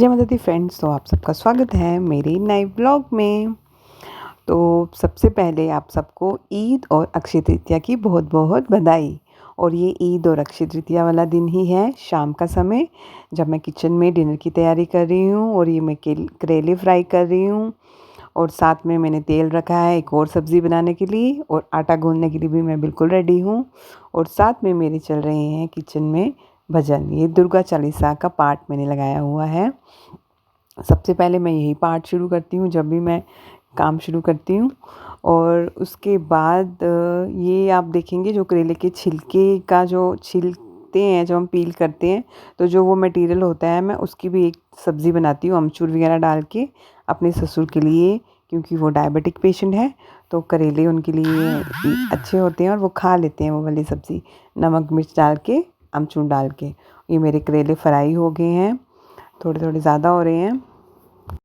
जय माता दी फ्रेंड्स। तो आप सबका स्वागत है मेरे नए ब्लॉग में। तो सबसे पहले आप सबको ईद और अक्षय तृतीया की बहुत बहुत बधाई। और ये ईद और अक्षय तृतीया वाला दिन ही है, शाम का समय, जब मैं किचन में डिनर की तैयारी कर रही हूँ। और ये मैं करेले फ्राई कर रही हूँ और साथ में मैंने तेल रखा है एक और सब्ज़ी बनाने के लिए, और आटा गूंदने के लिए भी मैं बिल्कुल रेडी हूँ। और साथ में मेरे चल रहे हैं किचन में भजन। ये दुर्गा चालीसा का पाठ मैंने लगाया हुआ है। सबसे पहले मैं यही पाठ शुरू करती हूँ जब भी मैं काम शुरू करती हूँ। और उसके बाद ये आप देखेंगे जो करेले के छिलके का जो छिलते हैं, जब हम पील करते हैं तो जो वो मटेरियल होता है, मैं उसकी भी एक सब्ज़ी बनाती हूँ अमचूर वगैरह डाल के अपने ससुर के लिए, क्योंकि वो डायबिटिक पेशेंट है। तो करेले उनके लिए अच्छे होते हैं और वो खा लेते हैं वो वाली सब्ज़ी, नमक मिर्च डाल के, अमचूर डाल के। ये मेरे करेले फ्राई हो गए हैं, थोड़े थोड़े ज़्यादा हो रहे हैं।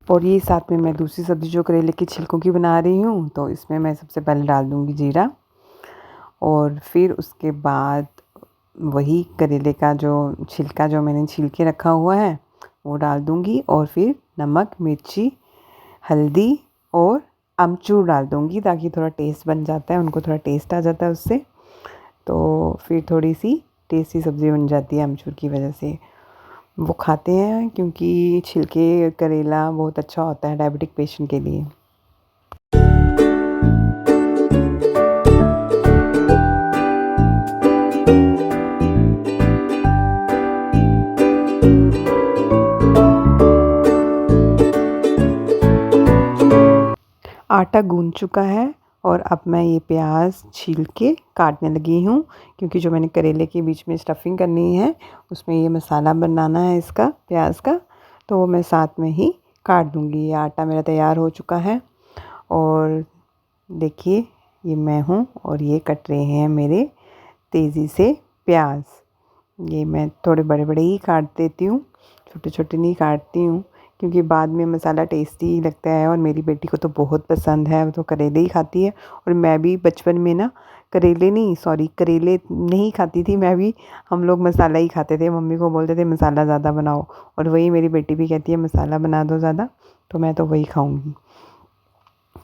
और ये साथ में मैं दूसरी सब्ज़ी जो करेले के छिलकों की बना रही हूँ, तो इसमें मैं सबसे पहले डाल दूँगी जीरा, और फिर उसके बाद वही करेले का जो छिलका जो मैंने छील के रखा हुआ है वो डाल दूँगी, और फिर नमक मिर्ची हल्दी और अमचूर डाल दूँगी, ताकि थोड़ा टेस्ट बन जाता है, उनको थोड़ा टेस्ट आ जाता है उससे। तो फिर थोड़ी सी टेस्टी सब्ज़ी बन जाती है अमचूर की वजह से। वो खाते हैं क्योंकि छिलके करेला बहुत अच्छा होता है डायबिटिक पेशेंट के लिए। आटा गूंद चुका है और अब मैं ये प्याज छील के काटने लगी हूँ, क्योंकि जो मैंने करेले के बीच में स्टफिंग करनी है उसमें ये मसाला बनाना है इसका प्याज का, तो वो मैं साथ में ही काट दूँगी। ये आटा मेरा तैयार हो चुका है और देखिए ये मैं हूँ और ये कट रहे हैं मेरे तेज़ी से प्याज। ये मैं थोड़े बड़े बड़े ही काट देती हूँ, छोटे छोटे नहीं काटती हूँ, क्योंकि बाद में मसाला टेस्टी ही लगता है। और मेरी बेटी को तो बहुत पसंद है, वो तो करेले ही खाती है। और मैं भी बचपन में ना करेले नहीं खाती थी मैं भी। हम लोग मसाला ही खाते थे, मम्मी को बोलते थे मसाला ज़्यादा बनाओ, और वही मेरी बेटी भी कहती है मसाला बना दो ज़्यादा, तो मैं तो वही खाऊँगी।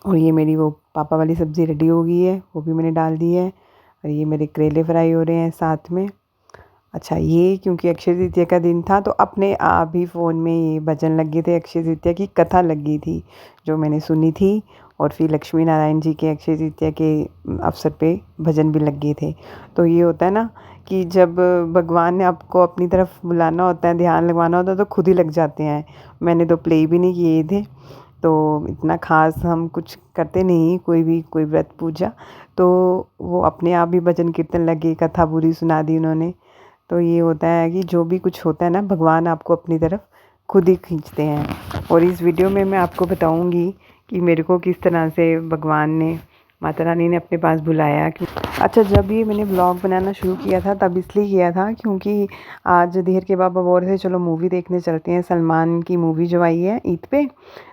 और ये मेरी वो पापा वाली सब्ज़ी रेडी हो गई है, वो भी मैंने डाल दी है। और ये मेरे करेले फ्राई हो रहे हैं साथ में। अच्छा, ये क्योंकि अक्षय तृतीया का दिन था तो अपने आप ही फ़ोन में ये भजन लग गए थे, अक्षय तृतीया की कथा लग गई थी जो मैंने सुनी थी। और फिर लक्ष्मी नारायण जी के अक्षय तृतीया के अवसर पे भजन भी लग गए थे। तो ये होता है ना कि जब भगवान ने आपको अपनी तरफ बुलाना होता है, ध्यान लगवाना होता है, तो खुद ही लग जाते हैं। मैंने तो प्ले भी नहीं किए थे, तो इतना ख़ास हम कुछ करते नहीं कोई व्रत पूजा, तो वो अपने आप ही भजन कीर्तन लगे, कथा पूरी सुना दी उन्होंने। तो ये होता है कि जो भी कुछ होता है ना, भगवान आपको अपनी तरफ खुद ही खींचते हैं। और इस वीडियो में मैं आपको बताऊंगी कि मेरे को किस तरह से भगवान ने, माता रानी ने अपने पास बुलाया। कि अच्छा, जब ये मैंने ब्लॉग बनाना शुरू किया था तब इसलिए किया था क्योंकि आज धीर के बाबा बोल रहे थे चलो मूवी देखने चलते हैं, सलमान की मूवी जो आई है ईद पे,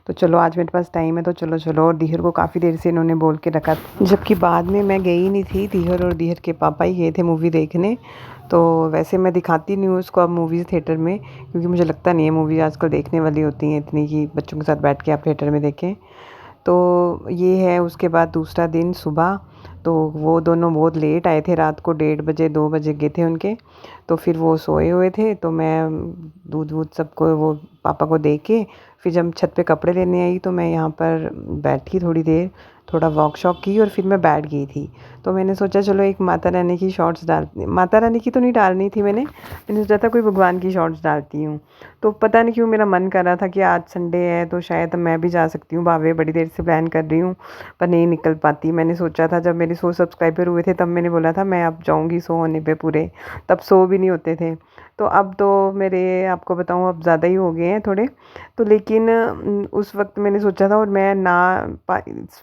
तो चलो आज मेरे पास टाइम है तो चलो चलो। और धीर को काफ़ी देर से इन्होंने बोल के रखा, जबकि बाद में मैं गई नहीं थी, धीर और धीर के पापा ही गए थे मूवी देखने। तो वैसे मैं दिखाती नहीं हूँ उसको अब मूवी थिएटर में, क्योंकि मुझे लगता नहीं है मूवी आजकल देखने वाली होती हैं इतनी कि बच्चों के साथ बैठ के आप थिएटर में देखें। तो ये है। उसके बाद दूसरा दिन सुबह, तो वो दोनों बहुत लेट आए थे, रात को 1:30 2 बजे गए थे उनके। तो फिर वो सोए हुए थे, तो मैं दूध वूध सबको वो पापा को दे के फिर जब छत पे कपड़े लेने आई तो मैं यहाँ पर बैठी थोड़ी देर, थोड़ा वॉक शॉक की और फिर मैं बैठ गई थी। तो मैंने सोचा चलो एक माता रानी की शॉर्ट्स माता रानी की तो नहीं डालनी थी, मैंने सोचा था कोई भगवान की शॉर्ट्स डालती हूँ। तो पता नहीं क्यों मेरा मन कर रहा था कि आज संडे है तो शायद मैं भी जा सकती हूँ बावे, बड़ी देर से प्लान कर रही हूँ पर नहीं निकल पाती। मैंने सोचा था जब मेरे 100 सब्सक्राइबर हुए थे तब मैंने बोला था मैं अब जाऊँगी 100 होने पे पूरे, तब 100 भी नहीं होते थे। तो अब तो मेरे, आपको बताऊँ, अब ज़्यादा ही हो गए हैं थोड़े। तो लेकिन उस वक्त मैंने सोचा था और मैं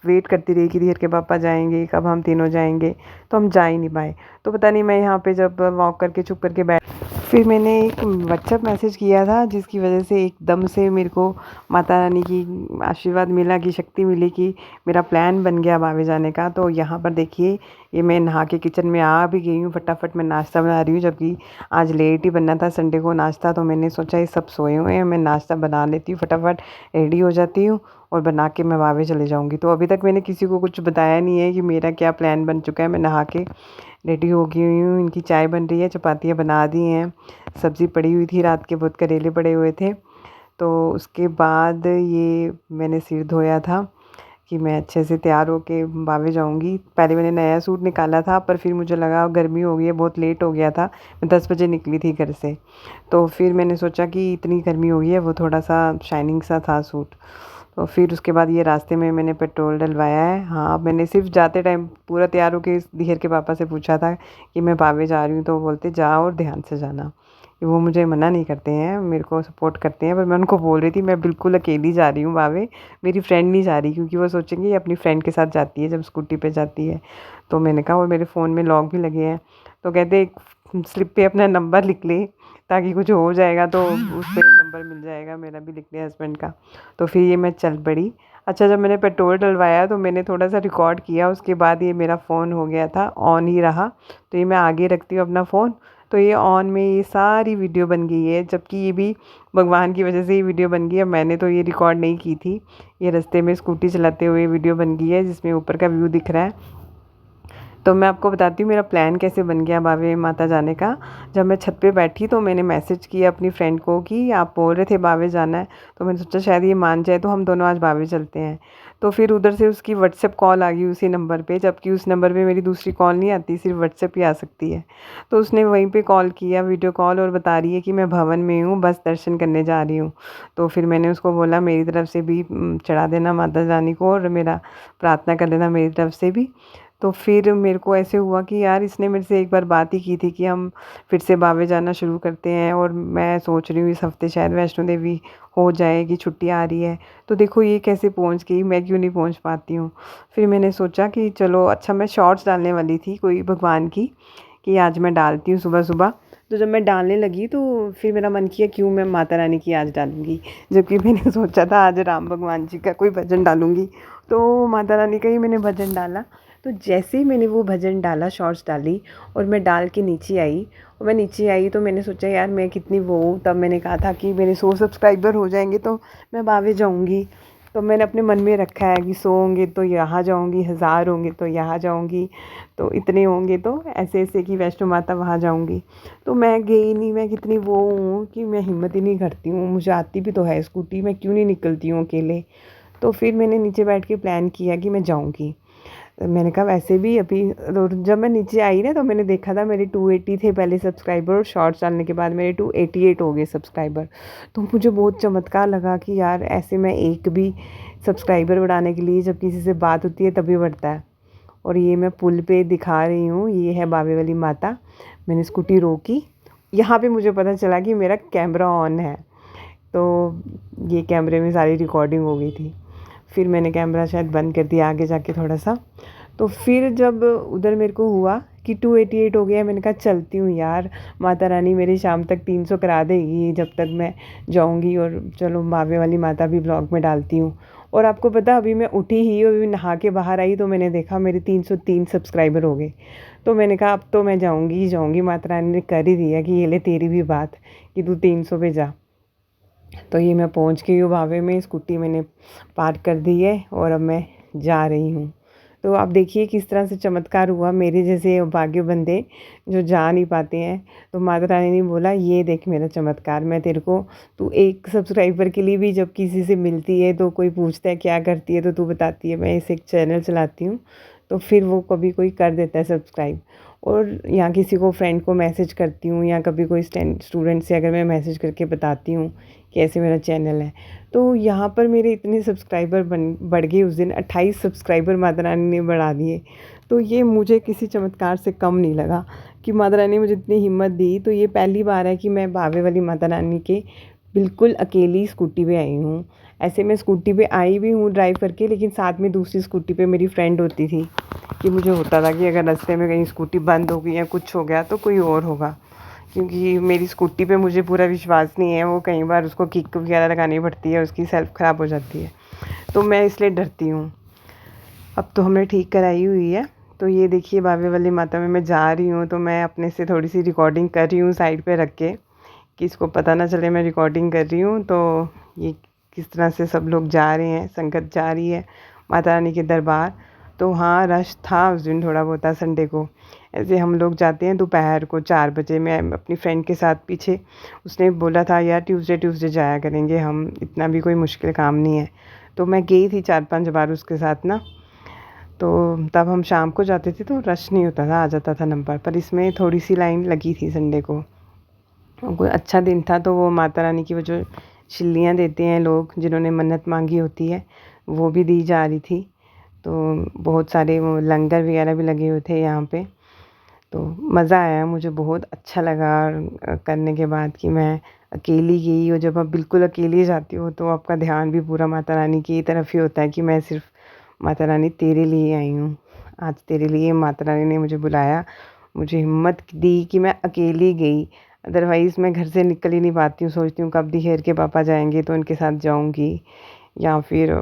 वेट करती रही कि धीर के पापा जाएंगे, कब हम तीनों जाएंगे, तो हम जा ही नहीं पाए। तो पता नहीं मैं यहाँ पे जब वॉक करके चुप करके बैठ, फिर मैंने एक व्हाट्सएप मैसेज किया था जिसकी वजह से एकदम से मेरे को माता रानी की आशीर्वाद मिला, कि शक्ति मिली कि मेरा प्लान बन गया बावे जाने का। तो यहाँ पर देखिए ये मैं नहा के किचन में आ भी गई हूँ, फटाफट मैं नाश्ता बना रही हूँ, जबकि आज लेट ही बनना था संडे को नाश्ता। तो मैंने सोचा ये सब सोए हुए हैं, मैं नाश्ता बना लेती हूँ, फटाफट रेडी हो जाती हूँ और बना के मैं वावे चले जाऊँगी। तो अभी तक मैंने किसी को कुछ बताया नहीं है कि मेरा क्या प्लान बन चुका है। मैं नहा के रेडी हो गई हूँ, इनकी चाय बन रही है, चपातियाँ बना दी हैं, सब्ज़ी पड़ी हुई थी, रात के बहुत करेले पड़े हुए थे। तो उसके बाद ये मैंने सिर धोया था कि मैं अच्छे से तैयार होके बावे जाऊंगी। पहले मैंने नया सूट निकाला था, पर फिर मुझे लगा गर्मी हो गई है, बहुत लेट हो गया था, मैं 10 बजे निकली थी घर से। तो फिर मैंने सोचा कि इतनी गर्मी हो गई है, वो थोड़ा सा शाइनिंग सा था सूट। तो फिर उसके बाद ये रास्ते में मैंने पेट्रोल डलवाया है। हाँ, मैंने सिर्फ जाते टाइम पूरा तैयार होके धीर के पापा से पूछा था कि मैं बावे जा रही हूँ, तो वो बोलते जाओ और ध्यान से जाना। वो मुझे मना नहीं करते हैं, मेरे को सपोर्ट करते हैं। पर मैं उनको बोल रही थी मैं बिल्कुल अकेली जा रही हूँ बावे, मेरी फ्रेंड नहीं जा रही, क्योंकि वो सोचेंगे ये अपनी फ्रेंड के साथ जाती है जब स्कूटी पे जाती है। तो मैंने कहा, और मेरे फ़ोन में लॉक भी लगे हैं। तो कहते एक स्लिप पे अपना नंबर लिख ले, ताकि कुछ हो जाएगा तो उस पर नंबर मिल जाएगा, मेरा भी लिख लिया हस्बैंड का। तो फिर ये मैं चल पड़ी। अच्छा, जब मैंने पेट्रोल डलवाया तो मैंने थोड़ा सा रिकॉर्ड किया, उसके बाद ये मेरा फ़ोन हो गया था ऑन ही रहा। तो ये मैं आगे रखती हूँ अपना फ़ोन, तो ये ऑन में ये सारी वीडियो बन गई है, जबकि ये भी भगवान की वजह से ये वीडियो बन गई है। मैंने तो ये रिकॉर्ड नहीं की थी, ये रास्ते में स्कूटी चलाते हुए वीडियो बन गई है, जिसमें ऊपर का व्यू दिख रहा है। तो मैं आपको बताती हूँ मेरा प्लान कैसे बन गया बावे माता जाने का। जब मैं छत पे बैठी तो मैंने मैसेज किया अपनी फ्रेंड को कि आप बोल रहे थे बावे जाना है, तो मैंने सोचा शायद ये मान जाए, तो हम दोनों आज बावे चलते हैं। तो फिर उधर से उसकी व्हाट्सएप कॉल आ गई उसी नंबर पे, जबकि उस नंबर पे मेरी दूसरी कॉल नहीं आती, सिर्फ व्हाट्सएप ही आ सकती है। तो उसने वहीं पे कॉल किया, वीडियो कॉल, और बता रही है कि मैं भवन में हूँ, बस दर्शन करने जा रही हूँ। तो फिर मैंने उसको बोला मेरी तरफ से भी चढ़ा देना माता रानी को, और मेरा प्रार्थना कर देना मेरी तरफ से भी। तो फिर मेरे को ऐसे हुआ कि यार इसने मेरे से एक बार बात ही की थी कि हम फिर से बावे जाना शुरू करते हैं, और मैं सोच रही हूँ इस हफ्ते शायद वैष्णो देवी हो जाएगी, छुट्टी आ रही है। तो देखो ये कैसे पहुँच गई, मैं क्यों नहीं पहुँच पाती हूँ। फिर मैंने सोचा कि चलो, अच्छा मैं शॉर्ट्स डालने वाली थी कोई भगवान की, कि आज मैं डालती हूँ सुबह सुबह। तो जब मैं डालने लगी तो फिर मेरा मन किया क्यों मैं माता रानी की आज डालूँगी, जबकि मैंने सोचा था आज राम भगवान जी का कोई भजन डालूँगी। तो माता रानी का ही मैंने भजन डाला। तो जैसे ही मैंने वो भजन डाला, शॉर्ट्स डाली, और मैं डाल के नीचे आई, और मैं नीचे आई तो मैंने सोचा यार मैं कितनी वो हूँ, तब मैंने कहा था कि मेरे 100 सब्सक्राइबर हो जाएंगे तो मैं बावे जाऊँगी। तो मैंने अपने मन में रखा है कि 100 होंगे तो यहाँ जाऊँगी, 1000 होंगे तो यहाँ जाऊँगी, तो इतने होंगे तो ऐसे ऐसे कि वैष्णो माता वहाँ जाऊँगी। तो मैं गई नहीं, मैं कितनी वो हूँ कि मैं हिम्मत ही नहीं करती हूँ, मुझे आती भी तो है स्कूटी, मैं क्यों नहीं निकलती हूँ अकेले। तो फिर मैंने नीचे बैठ के प्लान किया कि मैं जाऊँगी। मैंने कहा वैसे भी अभी, जब मैं नीचे आई ना तो मैंने देखा था मेरे 280 थे पहले सब्सक्राइबर, और शॉर्ट्स डालने के बाद मेरे 288 हो गए सब्सक्राइबर। तो मुझे बहुत चमत्कार लगा कि यार ऐसे मैं एक भी सब्सक्राइबर बढ़ाने के लिए जब किसी से बात होती है तभी बढ़ता है। और ये मैं पुल पे दिखा रही हूँ, ये है बावे वाली माता। मैंने स्कूटी रोकी, यहाँ पे मुझे पता चला कि मेरा कैमरा ऑन है, तो ये कैमरे में सारी रिकॉर्डिंग हो गई थी। फिर मैंने कैमरा शायद बंद कर दिया आगे जाके थोड़ा सा। तो फिर जब उधर मेरे को हुआ कि 288 हो गया, मैंने कहा चलती हूँ यार, माता रानी मेरी शाम तक 300 करा देगी जब तक मैं जाऊँगी, और चलो बावे वाली माता भी ब्लॉग में डालती हूँ। और आपको पता अभी मैं उठी ही और अभी नहा के बाहर आई तो मैंने देखा मेरे 303 सब्सक्राइबर हो गए। तो मैंने कहा अब तो मैं जाऊँगी ही जाऊँगी, माता रानी ने कर ही दिया कि ये ले तेरी भी बात कि तू 300 पे जा। तो ये मैं पहुंच गई हूँ बावे में, स्कूटी मैंने पार्क कर दी है और अब मैं जा रही हूँ। तो आप देखिए किस तरह से चमत्कार हुआ, मेरे जैसे भाग्य बंदे जो जा नहीं पाते हैं। तो माता रानी ने बोला ये देख मेरा चमत्कार, मैं तेरे को, तू एक सब्सक्राइबर के लिए भी जब किसी से मिलती है तो कोई पूछता है क्या करती है तो तू बताती है मैं इसे एक चैनल चलाती हूँ, तो फिर वो कभी कोई कर देता है सब्सक्राइब। और यहाँ किसी को फ्रेंड को मैसेज करती हूँ, या कभी कोई स्टूडेंट से अगर मैं मैसेज करके बताती हूँ कि ऐसे मेरा चैनल है, तो यहाँ पर मेरे इतने सब्सक्राइबर बढ़ गए। उस दिन 28 सब्सक्राइबर माता रानी ने बढ़ा दिए। तो ये मुझे किसी चमत्कार से कम नहीं लगा कि माता रानी ने मुझे इतनी हिम्मत दी। तो ये पहली बार है कि मैं बावे वाली माता रानी के बिल्कुल अकेली स्कूटी पे आई हूँ। ऐसे मैं स्कूटी पे आई भी हूँ ड्राइव करके, लेकिन साथ में दूसरी स्कूटी पे मेरी फ्रेंड होती थी, कि मुझे होता था कि अगर रास्ते में कहीं स्कूटी बंद हो गई या कुछ हो गया तो कोई और होगा, क्योंकि मेरी स्कूटी पे मुझे पूरा विश्वास नहीं है, वो कई बार उसको किक वगैरह लगानी पड़ती है, उसकी सेल्फ ख़राब हो जाती है, तो मैं इसलिए डरती हूँ। अब तो हमने ठीक कराई हुई है, तो ये देखिए बावे वाली माता में मैं जा रही हूँ, तो मैं अपने से थोड़ी सी रिकॉर्डिंग कर रही हूँ साइड पे रख के, कि इसको पता ना चले मैं रिकॉर्डिंग कर रही हूँ। तो ये किस तरह से सब लोग जा रहे हैं, संगत जा रही है माता रानी के दरबार। तो हाँ, रश था उस दिन थोड़ा बहुत, संडे को। ऐसे हम लोग जाते हैं दोपहर को 4 बजे। मैं अपनी फ्रेंड के साथ पीछे, उसने बोला था यार ट्यूसडे जाया करेंगे हम, इतना भी कोई मुश्किल काम नहीं है। तो मैं गई थी 4-5 बार उसके साथ ना। तो तब हम शाम को जाते थे तो रश नहीं होता था, आ जाता था नंबर। पर इसमें थोड़ी सी लाइन लगी थी संडे को। कोई अच्छा दिन था तो वो माता रानी की वो जो छिल्लियाँ देते हैं लोग जिन्होंने मन्नत मांगी होती है, वो भी दी जा रही थी। तो बहुत सारे वो लंगर वगैरह भी लगे हुए थे यहाँ पे। तो मज़ा आया, मुझे बहुत अच्छा लगा करने के बाद कि मैं अकेली गई। और जब आप बिल्कुल अकेली जाती हो तो आपका ध्यान भी पूरा माता रानी की तरफ ही होता है कि मैं सिर्फ माता रानी तेरे लिए आई हूँ, आज तेरे लिए माता रानी ने मुझे बुलाया। मुझे हिम्मत दी कि मैं अकेली गई, अदरवाइज़ मैं घर से निकल ही नहीं पाती हूँ। सोचती हूँ कब दिहेर के पापा जाएंगे तो उनके साथ जाऊँगी, या फिर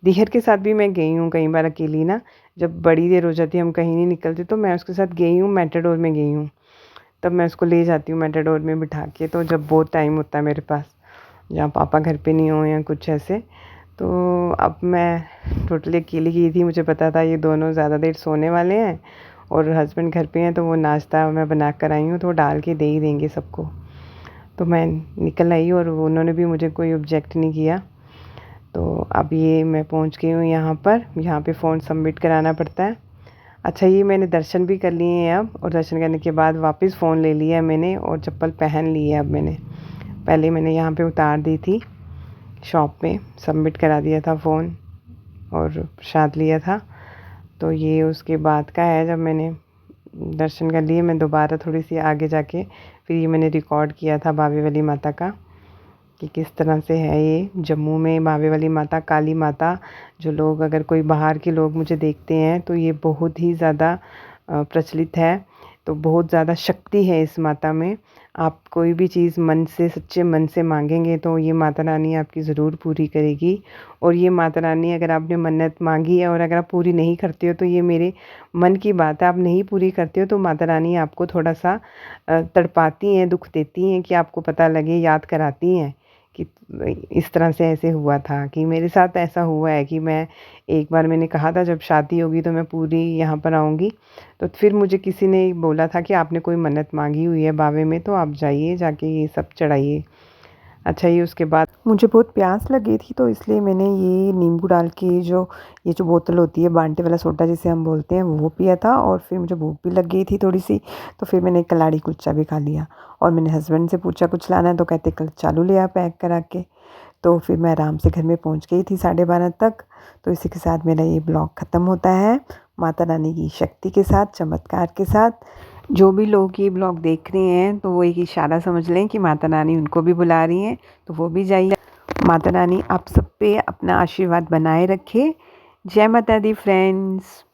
दिहर के साथ भी मैं गई हूँ कई बार अकेली ना। जब बड़ी देर हो जाती है हम कहीं नहीं निकलते तो मैं उसके साथ गई हूँ, मैटाडोर में गई हूँ। तब मैं उसको ले जाती हूँ मैटाडोर में बिठा के। तो जब बहुत टाइम होता है मेरे पास, जहाँ पापा घर पे नहीं हो या कुछ ऐसे, तो अब मैं टोटली अकेली गई थी। मुझे पता था ये दोनों ज़्यादा देर सोने वाले हैं और हस्बैंड घर पे हैं, तो वो नाश्ता मैं बना कर आई हूँ तो वो डाल के दे ही देंगे सबको। तो मैं निकल आई और उन्होंने भी मुझे कोई ऑब्जेक्ट नहीं किया। तो अब ये मैं पहुंच गई हूँ यहाँ पर। यहाँ पे फ़ोन सबमिट कराना पड़ता है। अच्छा, ये मैंने दर्शन भी कर लिए हैं अब, और दर्शन करने के बाद वापस फ़ोन ले लिया है मैंने और चप्पल पहन ली है अब मैंने। पहले मैंने यहाँ पे उतार दी थी शॉप में, सबमिट करा दिया था फ़ोन और प्रसाद लिया था। तो ये उसके बाद का है, जब मैंने दर्शन कर लिए मैं दोबारा थोड़ी सी आगे जाके फिर ये मैंने रिकॉर्ड किया था बावे वाली माता का, कि किस तरह से है ये जम्मू में बावे वाली माता, काली माता। जो लोग, अगर कोई बाहर के लोग मुझे देखते हैं तो ये बहुत ही ज़्यादा प्रचलित है। तो बहुत ज़्यादा शक्ति है इस माता में। आप कोई भी चीज़ मन से, सच्चे मन से मांगेंगे तो ये माता रानी आपकी ज़रूर पूरी करेगी। और ये माता रानी, अगर आपने मन्नत मांगी है और अगर आप पूरी नहीं करते हो तो ये मेरे मन की बात है, आप नहीं पूरी करते हो तो माता रानी आपको थोड़ा सा तड़पाती हैं, दुख देती हैं, कि आपको पता लगे, याद कराती हैं कि इस तरह से ऐसे हुआ था। कि मेरे साथ ऐसा हुआ है कि मैं एक बार मैंने कहा था जब शादी होगी तो मैं पूरी यहाँ पर आऊँगी। तो फिर मुझे किसी ने बोला था कि आपने कोई मन्नत मांगी हुई है बावे में तो आप जाइए, जाके ये सब चढ़ाइए। अच्छा, ये उसके बाद मुझे बहुत प्यास लगी थी तो इसलिए मैंने ये नींबू डाल के ये जो बोतल होती है बांटे वाला सोडा जिसे हम बोलते हैं, वो पिया था। और फिर मुझे भूख भी लग गई थी थोड़ी सी, तो फिर मैंने एक कलाड़ी कुलचा भी खा लिया। और मैंने हस्बैंड से पूछा कुछ लाना है तो कहते कल चालू ले आ पैक करा के। तो फिर मैं आराम से घर में पहुंच गई थी 12:30 तक। तो इसी के साथ मेरा ये ब्लॉग ख़त्म होता है, माता रानी की शक्ति के साथ, चमत्कार के साथ। जो भी लोग ये ब्लॉग देख रहे हैं तो वो एक इशारा समझ लें कि माता रानी उनको भी बुला रही हैं, तो वो भी जाइए। माता रानी आप सब पे अपना आशीर्वाद बनाए रखे। जय माता दी फ्रेंड्स।